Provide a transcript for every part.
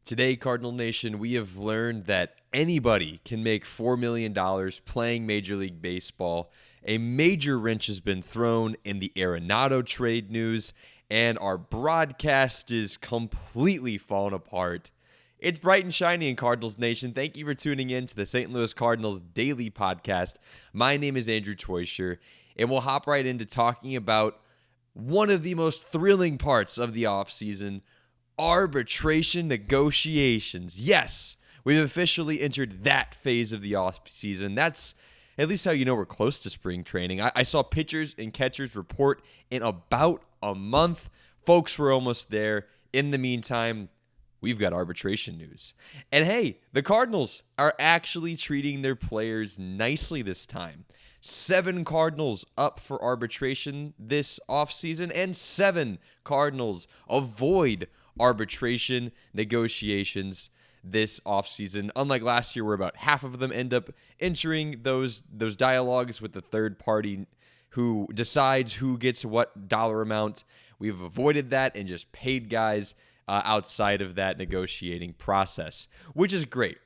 Today, Cardinal Nation, we have learned that anybody can make $4 million playing Major League Baseball. A major wrench has been thrown in the Arenado trade news, and our broadcast is completely falling apart. It's bright and shiny in Cardinals Nation. Thank you for tuning in to the St. Louis Cardinals Daily podcast. My name is Andrew Teuscher, and we'll hop right into talking about one of the most thrilling parts of the offseason, arbitration negotiations. Yes, we've officially entered that phase of the offseason. That's at least how you know we're close to spring training. I saw pitchers and catchers report in about a month. Folks, we're almost there. In the meantime, we've got arbitration news. And hey, the Cardinals are actually treating their players nicely this time. 7 Cardinals up for arbitration this offseason, and 7 Cardinals avoid arbitration negotiations this offseason. Unlike last year, where about half of them end up entering those dialogues with the third party who decides who gets what dollar amount. We've avoided that and just paid guys outside of that negotiating process, which is great.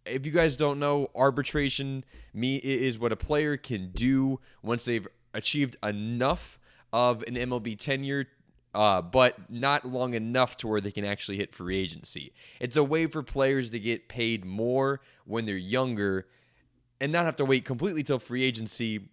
If you guys don't know, arbitration is what a player can do once they've achieved enough of an MLB tenure, but not long enough to where they can actually hit free agency. It's a way for players to get paid more when they're younger and not have to wait completely till free agency,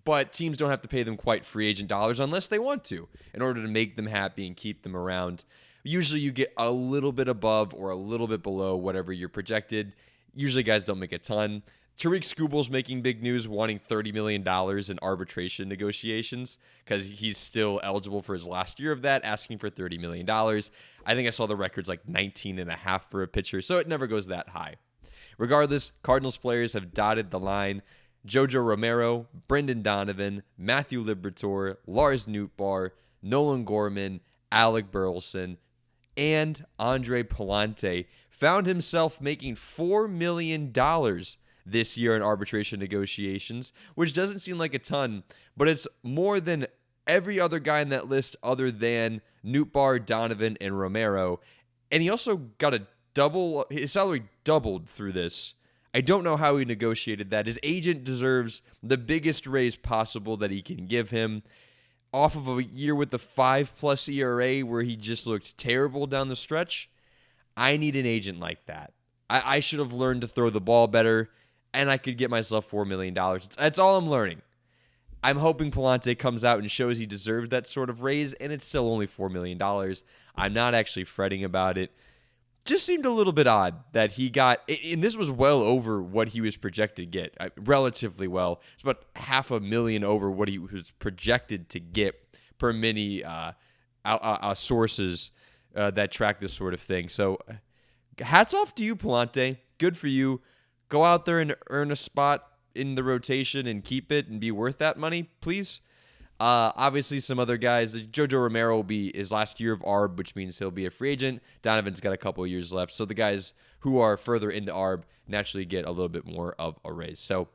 but teams don't have to pay them quite free agent dollars unless they want to in order to make them happy and keep them around. Usually you get a little bit above or a little bit below whatever you're projected. Usually guys don't make a ton. Tariq Skubal's making big news, wanting $30 million in arbitration negotiations because he's still eligible for his last year of that, asking for $30 million. I think I saw the records like 19.5 for a pitcher, so it never goes that high. Regardless, Cardinals players have dotted the line. Jojo Romero, Brendan Donovan, Matthew Liberatore, Lars Nootbaar, Nolan Gorman, Alec Burleson, and Andre Pallante found himself making $4 million this year in arbitration negotiations, which doesn't seem like a ton, but it's more than every other guy in that list other than Nootbaar, Donovan, and Romero. And he also got his salary doubled through this. I don't know how he negotiated that. His agent deserves the biggest raise possible that he can give him. Off of a year with the 5+ ERA where he just looked terrible down the stretch, I need an agent like that. I should have learned to throw the ball better, and I could get myself $4 million. That's all I'm learning. I'm hoping Pallante comes out and shows he deserves that sort of raise, and it's still only $4 million. I'm not actually fretting about it. Just seemed a little bit odd that he got, and this was well over what he was projected to get, relatively well. It's about $500,000 over what he was projected to get per many sources that track this sort of thing. So hats off to you, Pallante. Good for you. Go out there and earn a spot in the rotation and keep it and be worth that money, please. Obviously, some other guys. Jojo Romero will be his last year of ARB, which means he'll be a free agent. Donovan's got a couple of years left. So the guys who are further into ARB naturally get a little bit more of a raise. So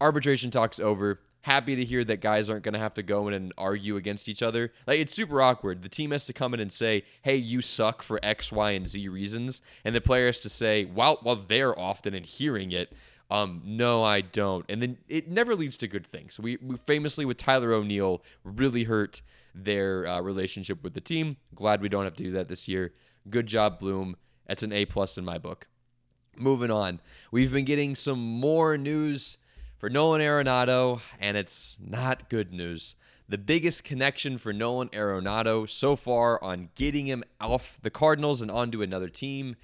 arbitration talk's over. Happy to hear that guys aren't going to have to go in and argue against each other. Like, it's super awkward. The team has to come in and say, hey, you suck for X, Y, and Z reasons. And the player has to say, while they're often in hearing it, no, I don't. And then it never leads to good things. We famously with Tyler O'Neill really hurt their relationship with the team. Glad we don't have to do that this year. Good job, Bloom. That's an A+ in my book. Moving on. We've been getting some more news for Nolan Arenado, and it's not good news. The biggest connection for Nolan Arenado so far on getting him off the Cardinals and onto another team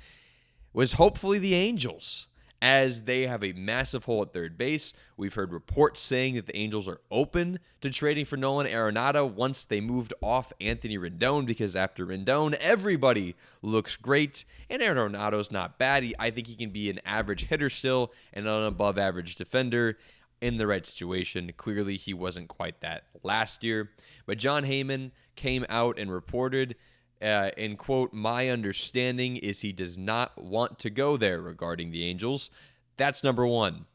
was hopefully the Angels, as they have a massive hole at third base. We've heard reports saying that the Angels are open to trading for Nolan Arenado once they moved off Anthony Rendon, because after Rendon, everybody looks great, and Arenado's not bad. I think he can be an average hitter still and an above-average defender in the right situation. Clearly, he wasn't quite that last year. But John Heyman came out and reported, and quote, my understanding is he does not want to go there regarding the Angels. That's number one.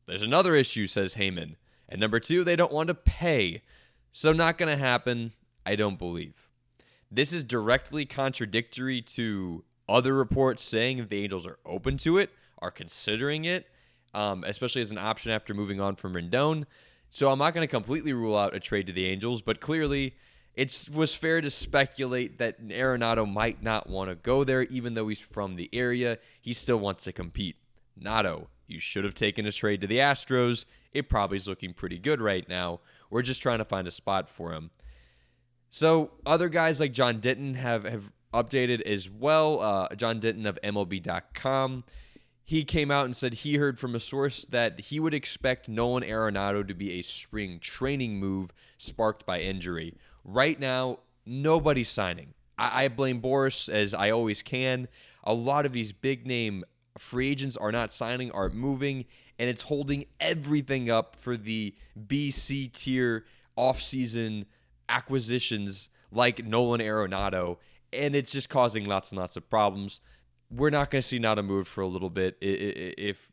There's another issue, says Heyman. And number two, they don't want to pay. So not going to happen, I don't believe. This is directly contradictory to other reports saying that the Angels are open to it, are considering it, especially as an option after moving on from Rendon. So I'm not going to completely rule out a trade to the Angels, but clearly it was fair to speculate that Arenado might not want to go there, even though he's from the area. He still wants to compete. Nato, you should have taken a trade to the Astros. It probably is looking pretty good right now. We're just trying to find a spot for him. So other guys like John Denton have updated as well. John Denton of MLB.com. He came out and said he heard from a source that he would expect Nolan Arenado to be a spring training move sparked by injury. Right now, nobody's signing. I blame Boris, as I always can. A lot of these big-name free agents are not signing, aren't moving, and it's holding everything up for the B-C tier offseason acquisitions like Nolan Arenado, and it's just causing lots and lots of problems. We're not going to see Nada move for a little bit, if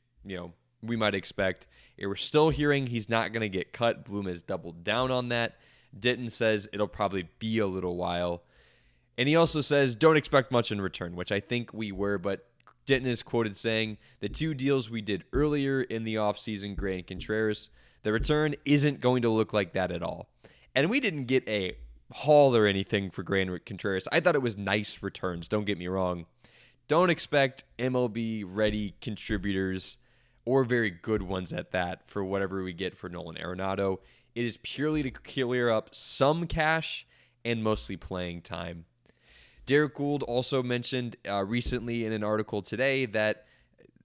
we might expect. We're still hearing he's not going to get cut. Bloom has doubled down on that. Denton says it'll probably be a little while. And he also says don't expect much in return, which I think we were, but Denton is quoted saying, the two deals we did earlier in the offseason, Gray and Contreras, the return isn't going to look like that at all. And we didn't get a haul or anything for Gray and Contreras. I thought it was nice returns, don't get me wrong. Don't expect MLB-ready contributors, or very good ones at that, for whatever we get for Nolan Arenado. It is purely to clear up some cash and mostly playing time. Derek Gould also mentioned recently in an article today that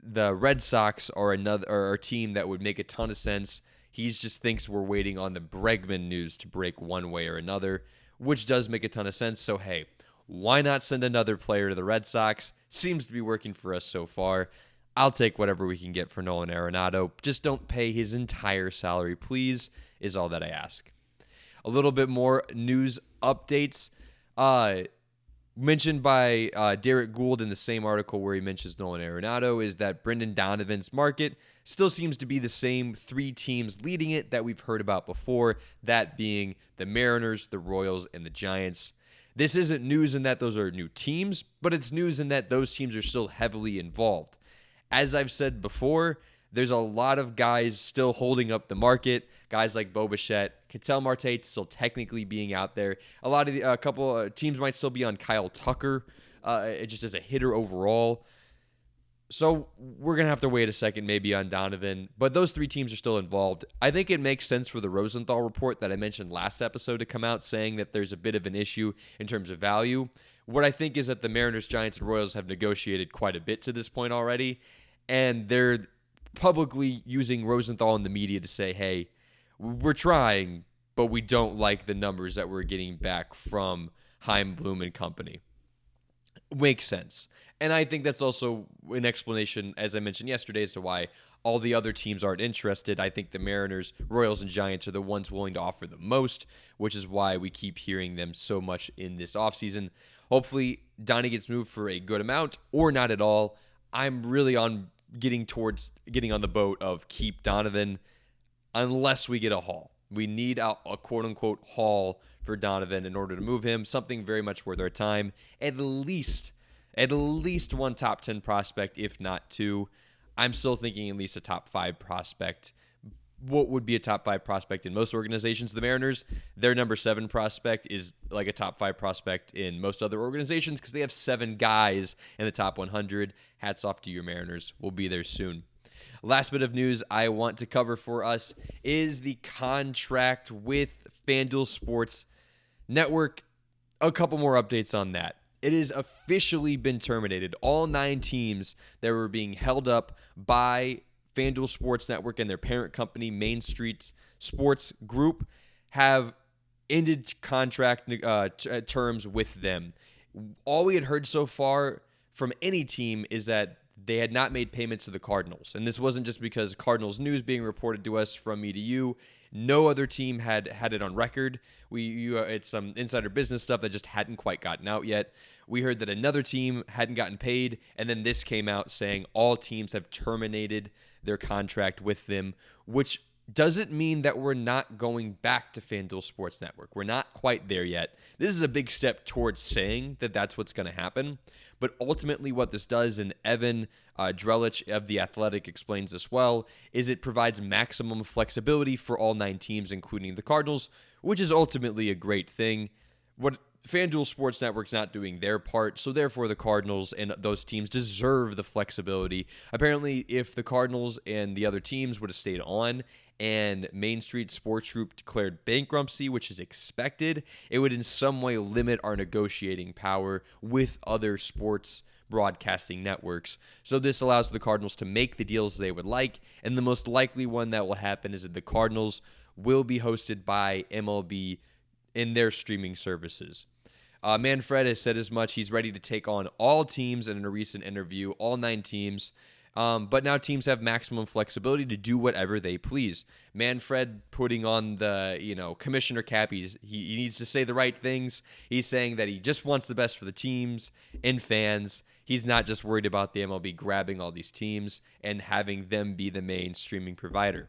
the Red Sox are a team that would make a ton of sense. He just thinks we're waiting on the Bregman news to break one way or another, which does make a ton of sense. So, hey, why not send another player to the Red Sox? Seems to be working for us so far. I'll take whatever we can get for Nolan Arenado. Just don't pay his entire salary, please, is all that I ask. A little bit more news updates. Mentioned by Derek Gould in the same article where he mentions Nolan Arenado is that Brendan Donovan's market still seems to be the same three teams leading it that we've heard about before, that being the Mariners, the Royals, and the Giants. This isn't news in that those are new teams, but it's news in that those teams are still heavily involved. As I've said before, there's a lot of guys still holding up the market. Guys like Bo Bichette, Ketel Marte still technically being out there. A couple teams might still be on Kyle Tucker, just as a hitter overall. So we're going to have to wait a second maybe on Donovan. But those three teams are still involved. I think it makes sense for the Rosenthal report that I mentioned last episode to come out saying that there's a bit of an issue in terms of value. What I think is that the Mariners, Giants, and Royals have negotiated quite a bit to this point already. And they're publicly using Rosenthal in the media to say, hey, we're trying, but we don't like the numbers that we're getting back from Chaim Bloom and company. Makes sense. And I think that's also an explanation, as I mentioned yesterday, as to why all the other teams aren't interested. I think the Mariners, Royals, and Giants are the ones willing to offer the most, which is why we keep hearing them so much in this offseason. Hopefully, Donnie gets moved for a good amount or not at all. I'm really getting on the boat of keep Donovan unless we get a haul. We need a quote-unquote haul for Donovan in order to move him, something very much worth our time. At least one top 10 prospect, if not two. I'm still thinking at least a top 5 prospect. What would be a top 5 prospect in most organizations? The Mariners, their number 7 prospect is like a top 5 prospect in most other organizations because they have 7 guys in the top 100. Hats off to your Mariners. We'll be there soon. Last bit of news I want to cover for us is the contract with FanDuel Sports Network. A couple more updates on that. It has officially been terminated. All 9 teams that were being held up by FanDuel Sports Network and their parent company, Main Street Sports Group, have ended contract terms with them. All we had heard so far from any team is that they had not made payments to the Cardinals. And this wasn't just because Cardinals news being reported to us from me to you. No other team had it on record. It's some insider business stuff that just hadn't quite gotten out yet. We heard that another team hadn't gotten paid, and then this came out saying all teams have terminated their contract with them, which doesn't mean that we're not going back to FanDuel Sports Network. We're not quite there yet. This is a big step towards saying that that's what's going to happen, But ultimately, what this does, and Evan Drelich of The Athletic explains this well, is it provides maximum flexibility for all 9 teams, including the Cardinals, which is ultimately a great thing. What FanDuel Sports Network's not doing their part, so therefore the Cardinals and those teams deserve the flexibility. Apparently, if the Cardinals and the other teams would have stayed on and Main Street Sports Group declared bankruptcy, which is expected, it would in some way limit our negotiating power with other sports broadcasting networks. So this allows the Cardinals to make the deals they would like, and the most likely one that will happen is that the Cardinals will be hosted by MLB in their streaming services. Manfred has said as much. He's ready to take on all teams in a recent interview, all 9 teams. But now teams have maximum flexibility to do whatever they please. Manfred putting on the, commissioner cap. He needs to say the right things. He's saying that he just wants the best for the teams and fans. He's not just worried about the MLB grabbing all these teams and having them be the main streaming provider.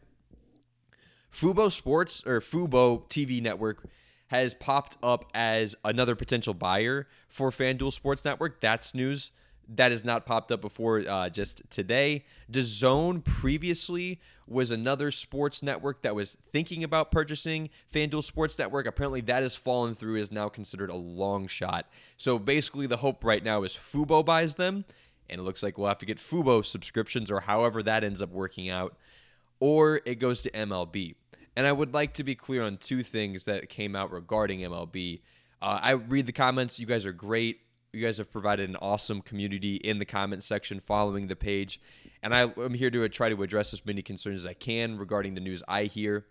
Fubo Sports, or Fubo TV Network, has popped up as another potential buyer for FanDuel Sports Network. That's news. That has not popped up before just today. DAZN previously was another sports network that was thinking about purchasing FanDuel Sports Network. Apparently that has fallen through, is now considered a long shot. So basically the hope right now is Fubo buys them, and it looks like we'll have to get Fubo subscriptions, or however that ends up working out, or it goes to MLB. And I would like to be clear on 2 things that came out regarding MLB. I read the comments. You guys are great. You guys have provided an awesome community in the comment section following the page. And I'm here to try to address as many concerns as I can regarding the news I hear.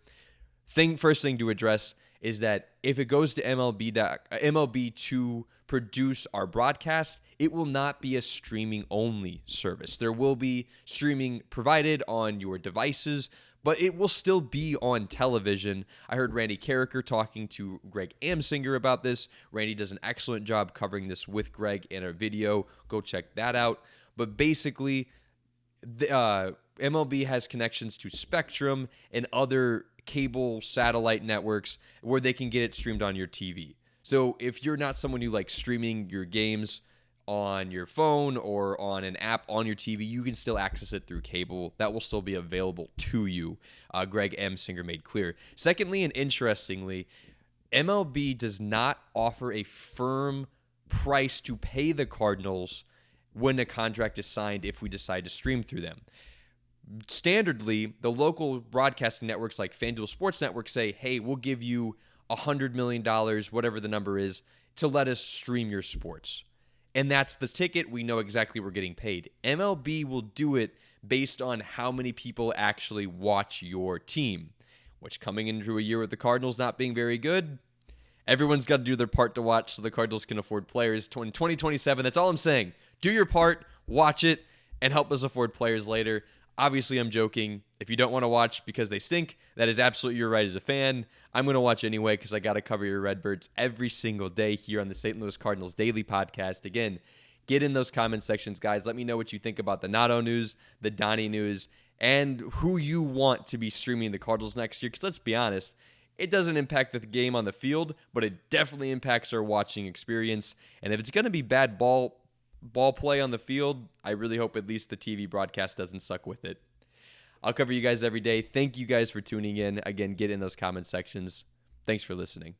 First thing to address is that if it goes to MLB to produce our broadcast, it will not be a streaming-only service. There will be streaming provided on your devices, but it will still be on television. I heard Randy Carricker talking to Greg Amsinger about this. Randy does an excellent job covering this with Greg in a video. Go check that out. But basically, MLB has connections to Spectrum and other cable satellite networks where they can get it streamed on your TV. So if you're not someone who likes streaming your games on your phone or on an app on your TV, you can still access it through cable. That will still be available to you, Greg Amsinger made clear. Secondly, and interestingly, MLB does not offer a firm price to pay the Cardinals when a contract is signed if we decide to stream through them. Standardly, the local broadcasting networks like FanDuel Sports Network say, hey, we'll give you $100 million, whatever the number is, to let us stream your sports. And that's the ticket. We know exactly we're getting paid. MLB will do it based on how many people actually watch your team, which coming into a year with the Cardinals not being very good, everyone's got to do their part to watch so the Cardinals can afford players. 2027, that's all I'm saying. Do your part, watch it, and help us afford players later. Obviously, I'm joking. If you don't want to watch because they stink, that is absolutely your right as a fan. I'm going to watch anyway because I got to cover your Redbirds every single day here on the St. Louis Cardinals Daily Podcast. Again, get in those comment sections, guys. Let me know what you think about the Nato news, the Donnie news, and who you want to be streaming the Cardinals next year. Because let's be honest, it doesn't impact the game on the field, but it definitely impacts our watching experience. And if it's going to be bad ball play on the field, I really hope at least the TV broadcast doesn't suck with it. I'll cover you guys every day. Thank you guys for tuning in. Again, get in those comment sections. Thanks for listening.